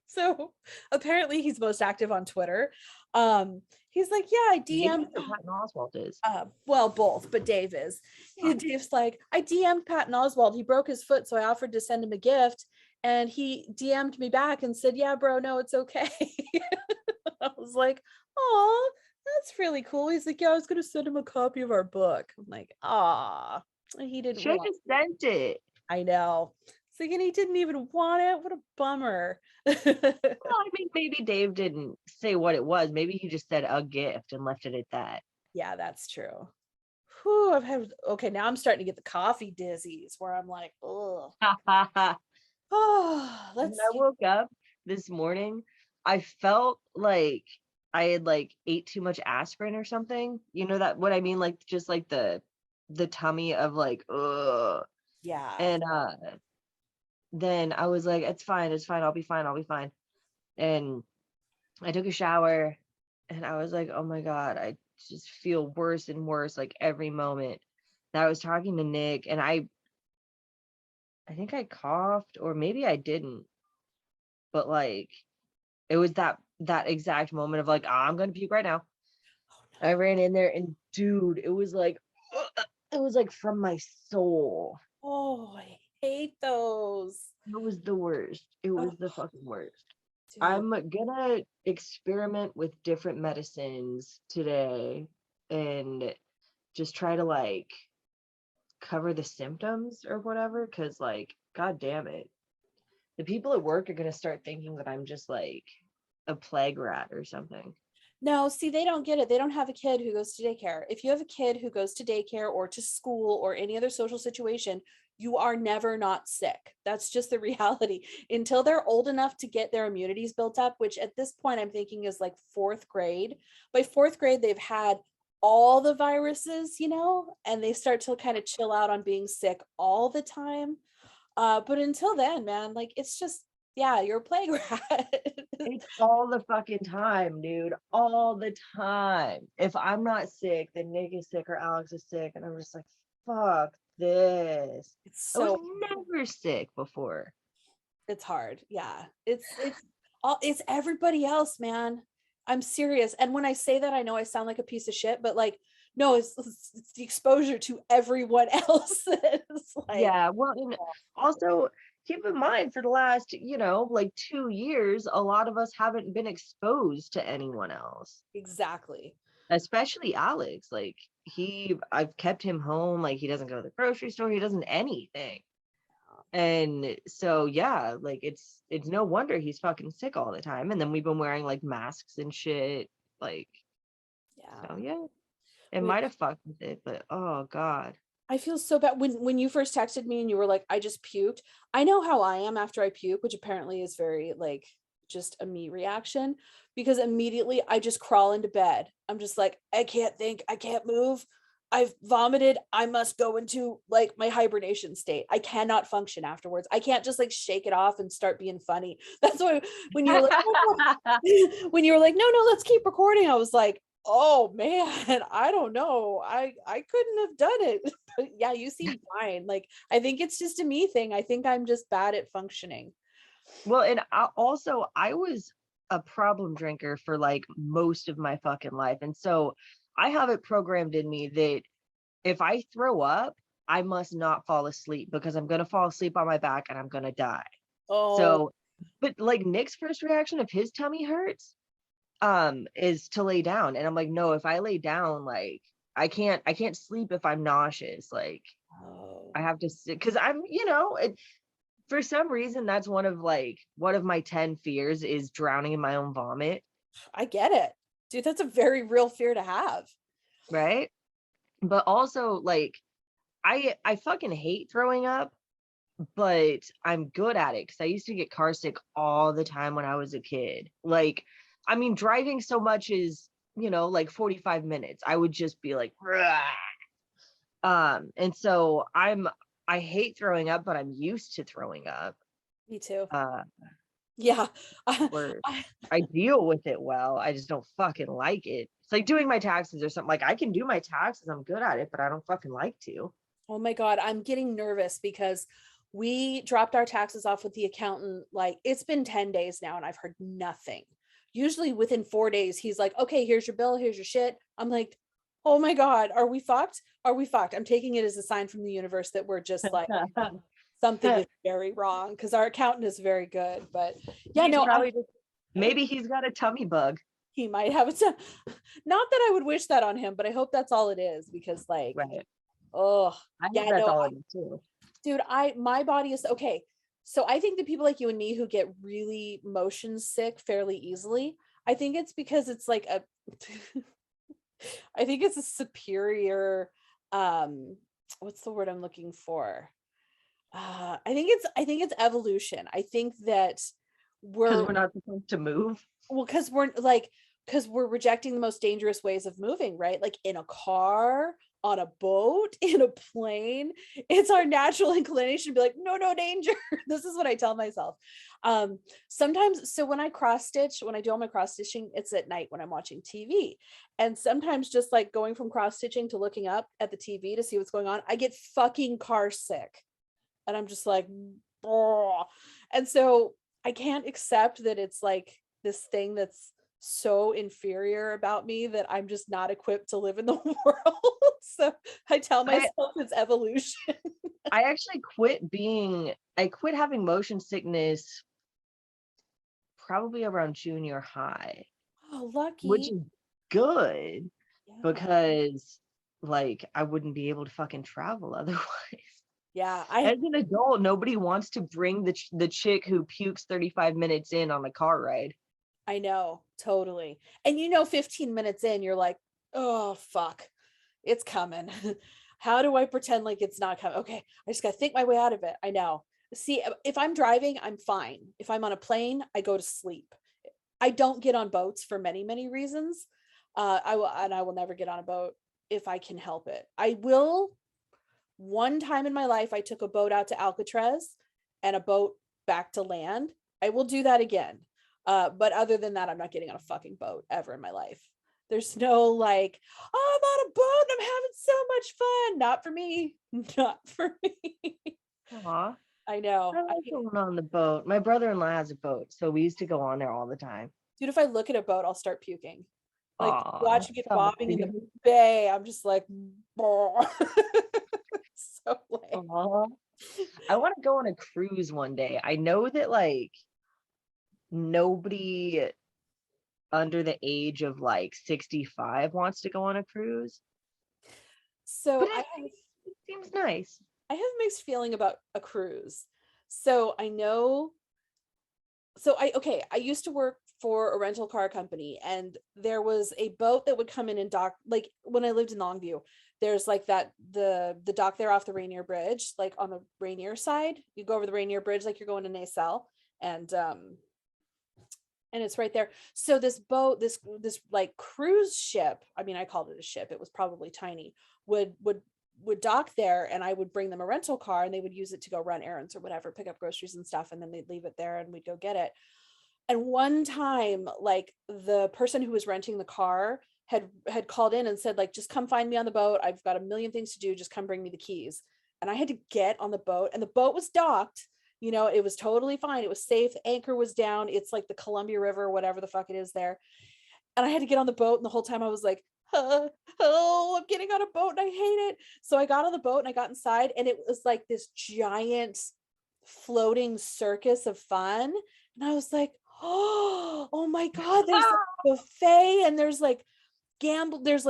so apparently he's most active on Twitter. He's like, yeah, I Dave DM'd or Patton Oswalt is. well, both, but Dave is. Huh. Dave's like, I DM'd Patton Oswald. He broke his foot, so I offered to send him a gift. And he DM'd me back and said, yeah, bro, no, it's okay. I was like, oh, that's really cool. He's like, yeah, I was gonna send him a copy of our book. I'm like, ah, he didn't Should have want. just sent it. I know. So and he didn't even want it. What a bummer. Well, I mean, maybe Dave didn't say what it was. Maybe he just said a gift and left it at that. Yeah, that's true. Whew, I've had okay. Now I'm starting to get the coffee dizzies where I'm like, oh, oh, When let's I see. woke up this morning, I felt like I had like ate too much aspirin or something. You know that what I mean? Like just like the tummy of like ugh. Yeah. And then I was like, it's fine, I'll be fine. And I took a shower and I was like, oh my God, I just feel worse and worse like every moment. And I was talking to Nick and I think I coughed or maybe I didn't, but like it was that exact moment of like, I'm gonna puke right now. I ran in there and dude, it was like it was like from my soul. Oh, I hate those. It was the worst. It was Oh, the fucking worst. dude. I'm gonna experiment with different medicines today and just try to like cover the symptoms or whatever, because like, god damn it. The people at work are gonna start thinking that I'm just like a plague rat or something. No, see, they don't get it. They don't have a kid who goes to daycare. If you have a kid who goes to daycare or to school or any other social situation, you are never not sick. That's just the reality. Until they're old enough to get their immunities built up, which at this point I'm thinking is like fourth grade. By fourth grade, they've had all the viruses, you know, and they start to kind of chill out on being sick all the time. But until then, man, like it's just, yeah, you're a plague rat. It's all the fucking time, dude. All the time. If I'm not sick, then Nick is sick or Alex is sick. And I'm just like, fuck this. It's I was so, never sick before. it's hard. Yeah. It's everybody else, man. I'm serious. And when I say that, I know I sound like a piece of shit, but like, no, it's the exposure to everyone else. It's like, Yeah. Well, and also keep in mind for the last, like 2 years, a lot of us haven't been exposed to anyone else, exactly. especially Alex. Like I've kept him home. Like he doesn't go to the grocery store. He doesn't anything. And so yeah, like it's no wonder he's fucking sick all the time. And then we've been wearing like masks and shit. Like, Yeah. so yeah, it Which might have fucked with it, but oh god. I feel so bad when you first texted me and you were like, I just puked. I know how I am after I puke, which apparently is very like just a me reaction because immediately I just crawl into bed. I'm just like, I can't think, I can't move. I've vomited. I must go into like my hibernation state. I cannot function afterwards. I can't just like shake it off and start being funny. That's why when you were like, when you were like, no, let's keep recording, I was like, oh man, I don't know. I couldn't have done it. But yeah, you seem fine. Like I think it's just a me thing. I think I'm just bad at functioning. Well, and I was a problem drinker for like most of my fucking life. And so I have it programmed in me that if I throw up, I must not fall asleep because I'm going to fall asleep on my back and I'm going to die. Oh, So, but like Nick's first reaction if his tummy hurts, is to lay down. And I'm like, no, if I lay down, like I can't sleep if I'm nauseous. Like oh, I have to sit because for some reason that's one of my 10 fears is drowning in my own vomit. I get it. Dude, that's a very real fear to have. Right. But also like I fucking hate throwing up, but I'm good at it because I used to get car sick all the time when I was a kid. Like, I mean, driving so much is, like 45 minutes. I would just be like, "Rah." And so I hate throwing up, but I'm used to throwing up. Me too. Uh, Yeah. where I- I deal with it well. I just don't fucking like it. It's like doing my taxes or something. Like I can do my taxes, I'm good at it, but I don't fucking like to. oh my God, I'm getting nervous because we dropped our taxes off with the accountant. Like it's been 10 days now and I've heard nothing. Usually within 4 days, he's like, okay, here's your bill, here's your shit. I'm like, oh my God, are we fucked? Are we fucked? I'm taking it as a sign from the universe that we're just like, something is very wrong because our accountant is very good. But yeah, He's no, probably just maybe he's got a tummy bug. he might have it. Not that I would wish that on him, but I hope that's all it is because, like, Right. oh, I yeah, hope that's no, all it is too. dude, my body is okay. So I think the people like you and me who get really motion sick fairly easily, I think it's because it's like a, I think it's a superior, what's the word I'm looking for? I think it's evolution. I think that Because we're we're not supposed to move. well, because we're rejecting the most dangerous ways of moving, right? Like in a car, on a boat, in a plane. It's our natural inclination to be like, no, no danger. This is what I tell myself. Sometimes, so when I cross stitch, when I do all my cross stitching, it's at night when I'm watching TV. And sometimes just like going from cross stitching to looking up at the TV to see what's going on, I get fucking car sick. And I'm just like, oh. And so I can't accept that it's like this thing that's so inferior about me that I'm just not equipped to live in the world. So I tell I, myself it's evolution. I actually I quit having motion sickness probably around junior high, Oh, which lucky. is good Yeah. because like I wouldn't be able to fucking travel otherwise. Yeah. As an adult, nobody wants to bring the chick who pukes 35 minutes in on a car ride. I know, totally. And 15 minutes in, you're like, oh, fuck, it's coming. How do I pretend like it's not coming? Okay, I just got to think my way out of it. I know. See, if I'm driving, I'm fine. If I'm on a plane, I go to sleep. I don't get on boats for many, many reasons. I will never get on a boat if I can help it. I will. One time in my life, I took a boat out to Alcatraz and a boat back to land. I will do that again. But other than that, I'm not getting on a fucking boat ever in my life. There's no like, oh, I'm on a boat and I'm having so much fun. Not for me. Not for me. Aw, I know. I like going on the boat. My brother-in-law has a boat, so we used to go on there all the time. Dude, if I look at a boat, I'll start puking. Like Aw, watching it so bobbing in cute. the bay, I'm just like, so lame. Aw. I want to go on a cruise one day. I know that like nobody under the age of like 65 wants to go on a cruise, So but it seems nice. I have mixed feeling about a cruise. So I know, I used to work for a rental car company, and there was a boat that would come in and dock, like when I lived in Longview, there's like that the dock there off the Rainier Bridge, like on the Rainier side. You go over the Rainier Bridge like you're going to Nacelle, and it's right there. So this boat, this like cruise ship, I mean, I called it a ship, it was probably tiny, would dock there, and I would bring them a rental car and they would use it to go run errands or whatever, pick up groceries and stuff, and then they'd leave it there and we'd go get it. And one time, like the person who was renting the car had called in and said, like, just come find me on the boat, I've got a million things to do, just come bring me the keys. And I had to get on the boat, and the boat was docked. It was totally fine, it was safe, the anchor was down, it's like the Columbia River, whatever the fuck it is there. And I had to get on the boat, and the whole time I was like, oh, I'm getting on a boat and I hate it. So I got on the boat and I got inside, and it was like this giant floating circus of fun. And I was like, oh my God, there's a buffet, and there's like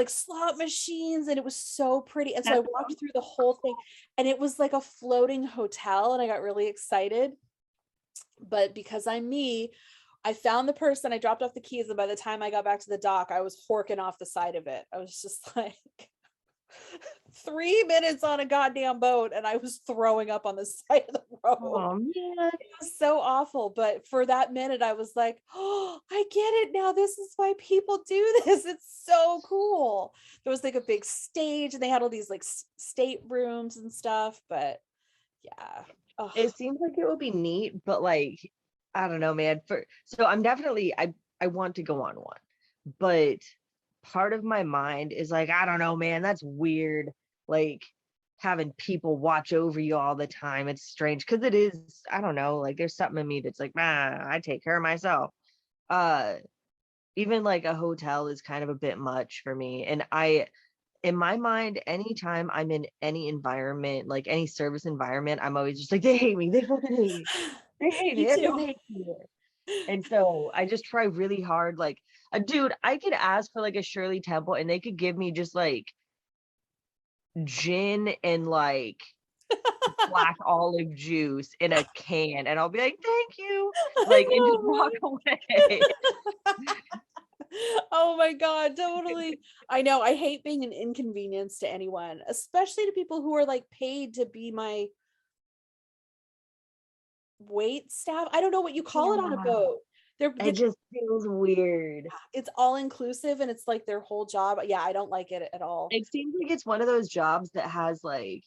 slot machines, and it was so pretty. And so I walked through the whole thing, and it was like a floating hotel, and I got really excited. But because I'm me, I found the person, I dropped off the keys, and by the time I got back to the dock, I was horking off the side of it. I was just like 3 minutes on a goddamn boat, and I was throwing up on the side of the road. Oh man, it was so awful. But for that minute, I was like, oh, I get it now. This is why people do this. It's so cool. There was like a big stage, and they had all these like state rooms and stuff. But yeah, it seems like it would be neat, but like I don't know, man. So I'm definitely I want to go on one, but part of my mind is like, I don't know, man, that's weird. Like having people watch over you all the time. It's strange because it is, I don't know, like there's something in me that's like, I take care of myself. Even like a hotel is kind of a bit much for me. And in my mind, anytime I'm in any environment, like any service environment, I'm always just like, they hate me. They fucking hate me. They hate me. me Everyone too. hates me here. And so I just try really hard. Like, dude, I could ask for like a Shirley Temple and they could give me just like gin and like black olive juice in a can. And I'll be like, thank you. Like, and just walk away. Oh my God, totally. I know. I hate being an inconvenience to anyone, especially to people who are like paid to be my wait staff. I don't know what you call it on a Yeah. boat. It just feels weird. It's all inclusive, and it's like their whole job. Yeah, I don't like it at all. It seems like it's one of those jobs that has like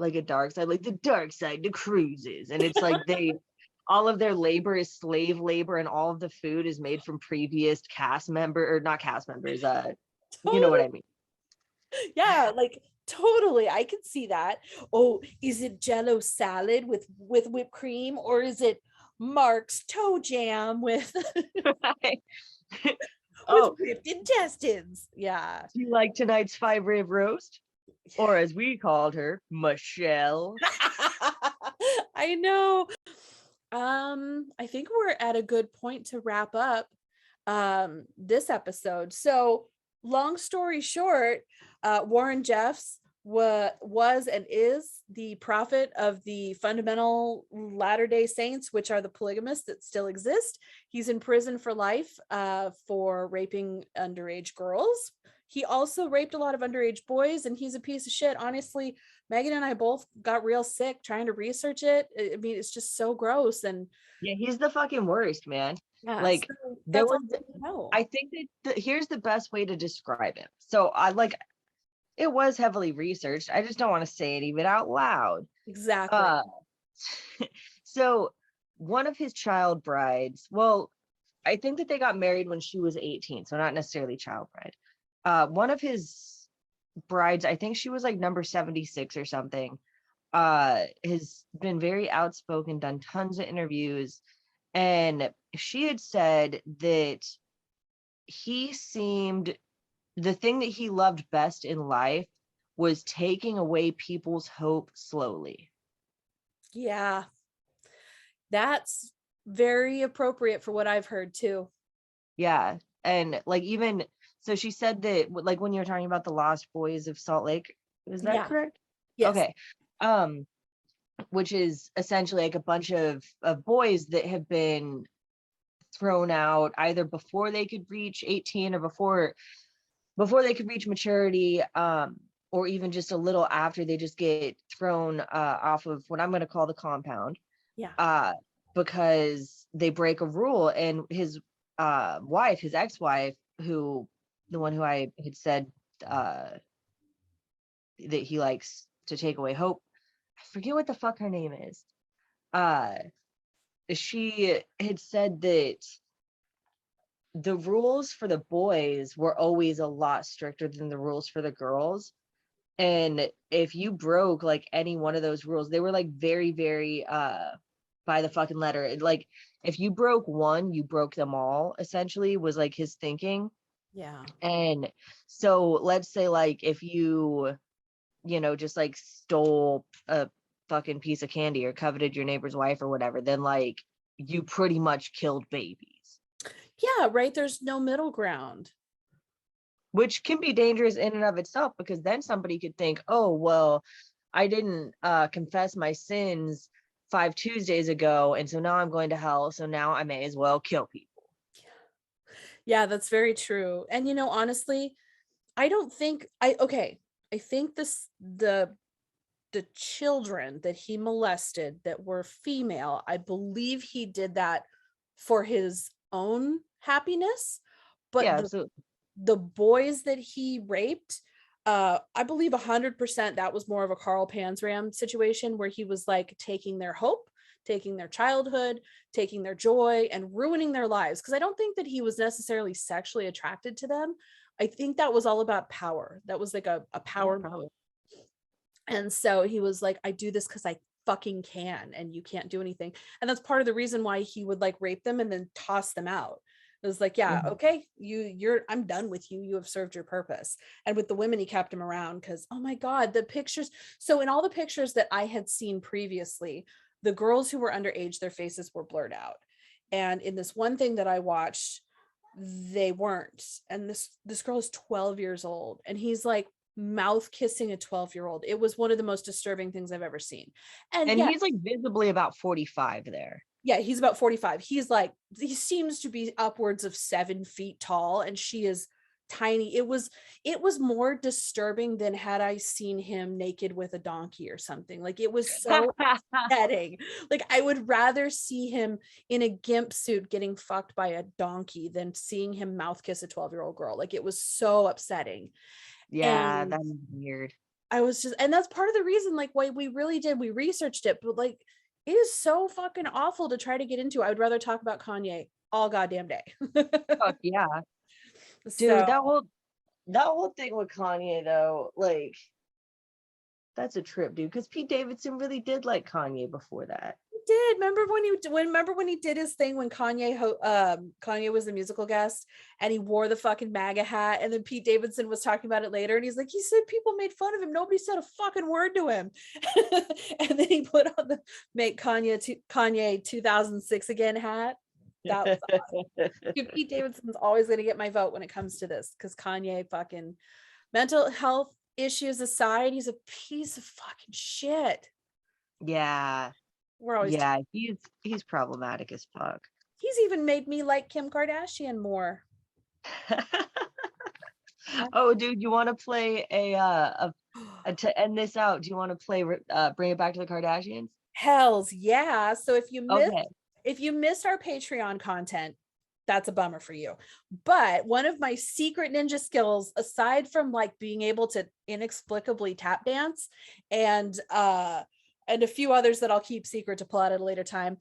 a dark side, like the dark side to cruises. And it's like all of their labor is slave labor, and all of the food is made from previous cast member, or not cast members, you know what I mean. Yeah, like totally. I can see that. Oh, is it Jello salad with whipped cream, or is it Mark's toe jam with Oh, whipped intestines? Yeah. do you like tonight's 5 rib roast? Or as we called her, Michelle. I know. I think we're at a good point to wrap up this episode. So, long story short, Warren Jeffs was and is the prophet of the fundamental Latter-day Saints, which are the polygamists that still exist. He's in prison for life for raping underage girls. He also raped a lot of underage boys, and he's a piece of shit. Honestly, Megan and I both got real sick trying to research it. I mean, it's just so gross. And Yeah, he's the fucking worst, man. yeah, Like so there that's all was, I know. I think that here's the best way to describe him. So it was heavily researched. I just don't want to say it even out loud. Exactly. Uh, so one of his child brides, well, I think that they got married when she was 18, so not necessarily child bride. One of his brides, I think she was like number 76 or something, has been very outspoken, done tons of interviews, and she had said that he seemed the thing that he loved best in life was taking away people's hope slowly. Yeah, that's very appropriate for what I've heard too. Yeah. And like even so she said that like when you were talking about the Lost Boys of Salt Lake, is that Yeah. correct? Yes. Okay. Um, which is essentially like a bunch of boys that have been thrown out either before they could reach 18 or before they could reach maturity, or even just a little after they just get thrown off of what I'm going to call the compound, Yeah. because they break a rule. And his wife, his ex-wife, who the one who I had said that he likes to take away hope, I forget what the fuck her name is. Uh, she had said that the rules for the boys were always a lot stricter than the rules for the girls. And if you broke like any one of those rules, they were like very, very by the fucking letter. Like if you broke one, you broke them all, essentially, was like his thinking. Yeah. And so let's say like if just like stole a fucking piece of candy or coveted your neighbor's wife or whatever, then like you pretty much killed babies. Yeah, right. There's no middle ground. Which can be dangerous in and of itself, because then somebody could think, oh, well, I didn't confess my sins 5 Tuesdays ago, and so now I'm going to hell, so now I may as well kill people. Yeah, that's very true. And honestly, I don't think I think the children that he molested that were female, I believe he did that for his own happiness, but Yeah, absolutely. the boys that he raped, I believe 100% that was more of a Carl Panzram situation where he was like taking their hope, taking their childhood, taking their joy, and ruining their lives. Because I don't think that he was necessarily sexually attracted to them. I think that was all about power. That was like a power. Probably. And so he was like, I do this because I fucking can, and you can't do anything. And that's part of the reason why he would like rape them and then toss them out. It was like, yeah, okay, I'm done with you. You have served your purpose. And with the women, he kept him around because, oh my God, the pictures. So in all the pictures that I had seen previously, the girls who were underage, their faces were blurred out. And in this one thing that I watched, they weren't. And this girl is 12 years old, and he's like mouth kissing a 12-year-old. It was one of the most disturbing things I've ever seen. And yeah, he's like visibly about 45 there. yeah, he's about 45. He seems to be upwards of 7 feet tall, and she is tiny. It was more disturbing than had I seen him naked with a donkey or something. Like it was so upsetting. Like I would rather see him in a gimp suit getting fucked by a donkey than seeing him mouth kiss a 12-year-old girl. Like it was so upsetting. Yeah, And that's weird. I was just, and that's part of the reason, like, why we researched it, but like, it is so fucking awful to try to get into. I would rather talk about Kanye all goddamn day. Fuck yeah. So Dude, that whole thing with Kanye though, like that's a trip, dude. Because Pete Davidson really did like Kanye before that. he did. Remember when he did his thing when Kanye was the musical guest and he wore the fucking MAGA hat, and then Pete Davidson was talking about it later and he's like, he said people made fun of him. Nobody said a fucking word to him. And then he put on the make Kanye 2006 again hat. That was awesome. Pete Davidson's always going to get my vote when it comes to this, because Kanye, fucking mental health issues aside, he's a piece of fucking shit. Yeah. We're always Yeah, he's problematic as fuck. He's even made me like Kim Kardashian more. Oh, dude, you want to play to end this out, do you want to play Bring It Back to the Kardashians? Hells yeah. So Okay. if you missed our Patreon content, that's a bummer for you. But one of my secret ninja skills, aside from like being able to inexplicably tap dance and a few others that I'll keep secret to pull out at a later time,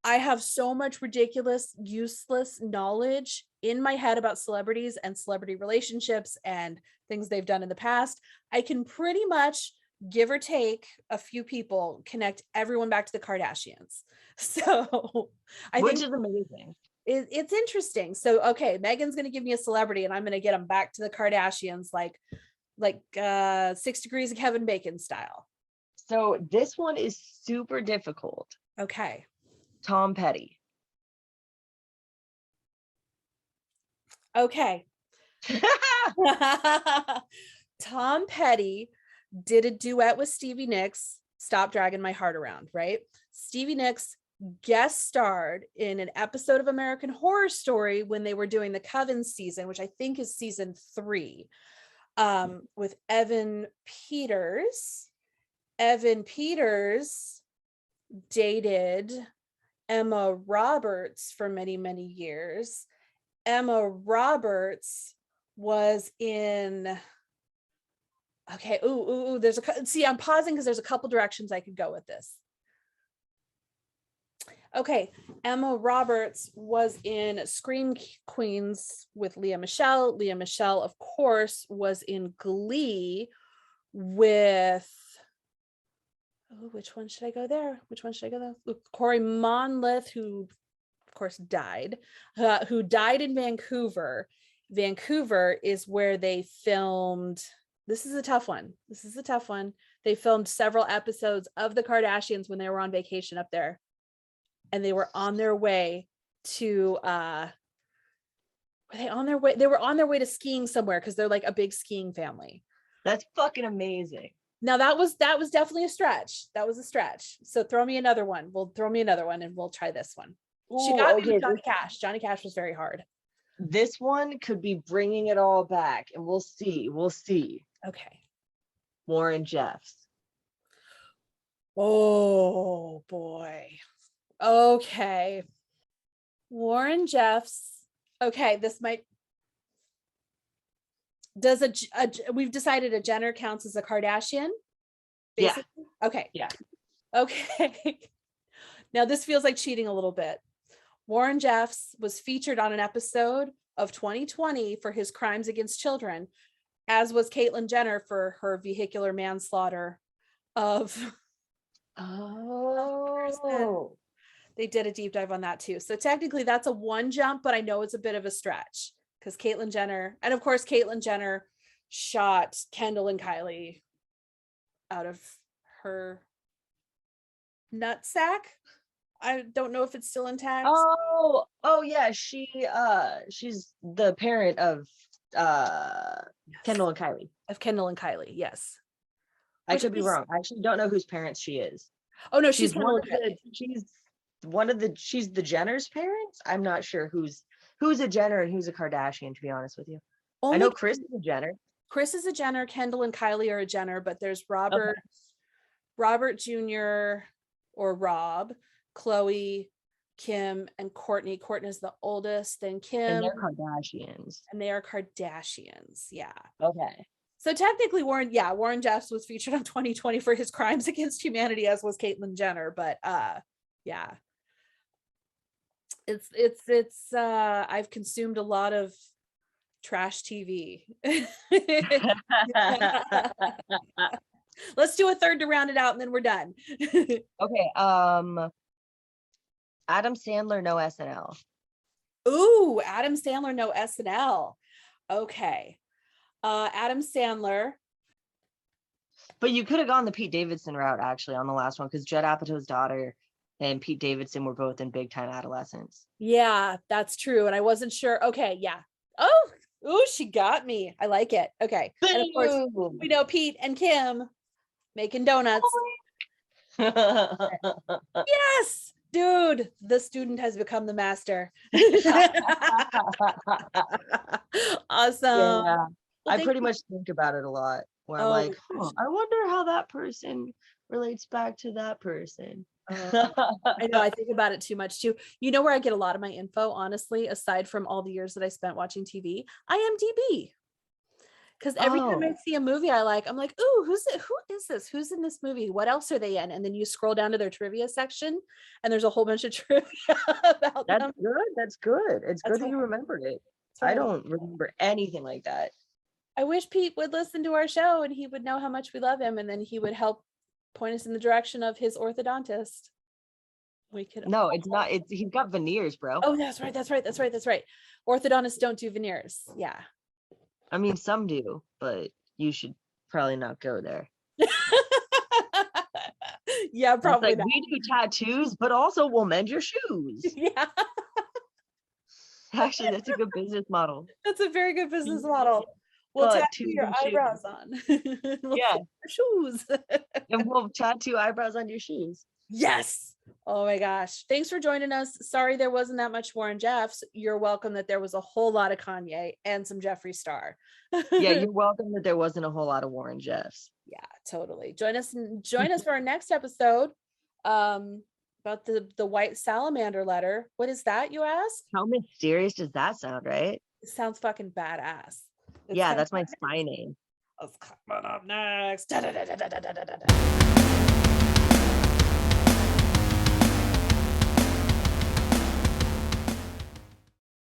I have so much ridiculous, useless knowledge in my head about celebrities and celebrity relationships and things they've done in the past. I can pretty much, give or take a few people, connect everyone back to the Kardashians. So Which is amazing. It's interesting. So, okay, Megan's going to give me a celebrity and I'm going to get them back to the Kardashians, like 6 Degrees of Kevin Bacon style. So this one is super difficult. Okay. Tom Petty. Okay. Tom Petty did a duet with Stevie Nicks, Stop Dragging My Heart Around, right? Stevie Nicks guest starred in an episode of American Horror Story when they were doing the Coven season, which I think is season 3, with Evan Peters. Evan Peters dated Emma Roberts for many, many years. Emma Roberts was in... Okay. Ooh. I'm pausing because there's a couple directions I could go with this. Okay. Emma Roberts was in Scream Queens with Leah Michele. Leah Michele, of course, was in Glee with... Oh, which one should I go there? Corey Monleth, who, of course, died, who died in Vancouver. Vancouver is where they filmed... This is a tough one. They filmed several episodes of the Kardashians when they were on vacation up there. And they were on their way to they were on their way to skiing somewhere because they're like a big skiing family. That's fucking amazing. Now that was definitely a stretch. That was a stretch. So throw me another one. And we'll try this one. Ooh, She got me okay, with Johnny Cash. Johnny Cash was very hard. This one could be bringing it all back, and we'll see. Okay. Warren Jeffs. Oh boy. Okay. Warren Jeffs. Okay, this might... Does we've decided a Jenner counts as a Kardashian? Basically? Yeah. Okay. Yeah. Okay. Now this feels like cheating a little bit. Warren Jeffs was featured on an episode of 2020 for his crimes against children, as was Caitlyn Jenner for her vehicular manslaughter of... Oh. They did a deep dive on that too. So technically that's a one jump, but I know it's a bit of a stretch because Caitlyn Jenner, and of course Caitlyn Jenner shot Kendall and Kylie out of her nutsack. I don't know if it's still intact. Oh yeah, she's the parent of Kendall and Kylie. Of Kendall and Kylie, yes. I could be wrong. I actually don't know whose parents she is. Oh no, she's the Jenner's parents. I'm not sure who's a Jenner and who's a Kardashian, to be honest with you. I know Kris is a Jenner. Kris is a Jenner. Kendall and Kylie are a Jenner, but there's Robert Jr. or Rob, Chloe, Kim, and Courtney. Courtney's the oldest, then Kim. And they're Kardashians. And they are Kardashians. Yeah. Okay. So technically Warren Jeffs was featured on 2020 for his crimes against humanity, as was Caitlyn Jenner. But yeah. It's I've consumed a lot of trash TV. Let's do a third to round it out and then we're done. Okay. Adam Sandler, no SNL. Ooh, Adam Sandler, no SNL. Okay. Adam Sandler. But you could have gone the Pete Davidson route actually on the last one, because Judd Apatow's daughter and Pete Davidson were both in Big Time Adolescence. Yeah, that's true. And I wasn't sure. Okay, yeah. Oh, she got me. I like it. Okay. And of course, we know Pete and Kim making donuts. Yes, dude, the student has become the master. Awesome. Yeah. Well, I pretty much think about it a lot. where I'm like, I wonder how that person relates back to that person. I know, I think about it too much too. You know where I get a lot of my info, honestly, aside from all the years that I spent watching TV? IMDb. Because every time I see a movie I like, I'm like, ooh, who is this? Who's in this movie? What else are they in? And then you scroll down to their trivia section and there's a whole bunch of trivia about That's them. good. That's good. It's That's good that you remembered it. I I don't remember anything like that. I wish Pete would listen to our show and he would know how much we love him, and then he would help point us in the direction of his orthodontist. We could. No, it's not. He's got veneers, bro. Oh, that's right. Orthodontists don't do veneers. Yeah. I mean, some do, but you should probably not go there. Yeah, probably. Like, we do tattoos, but also we'll mend your shoes. Yeah. Actually, that's a good business model. That's a very good business model. We'll tattoo your eyebrows on. Yeah. Shoes. And we'll tattoo eyebrows on your shoes. Yes. Oh my gosh. Thanks for joining us. Sorry there wasn't that much Warren Jeffs. You're welcome that there was a whole lot of Kanye and some Jeffree Star. Yeah, you're welcome that there wasn't a whole lot of Warren Jeffs. Yeah, totally. Join us for our next episode. About the white salamander letter. What is that, you ask? How mysterious does that sound, right? It sounds fucking badass. Yeah, that's my spy name. That's coming up next.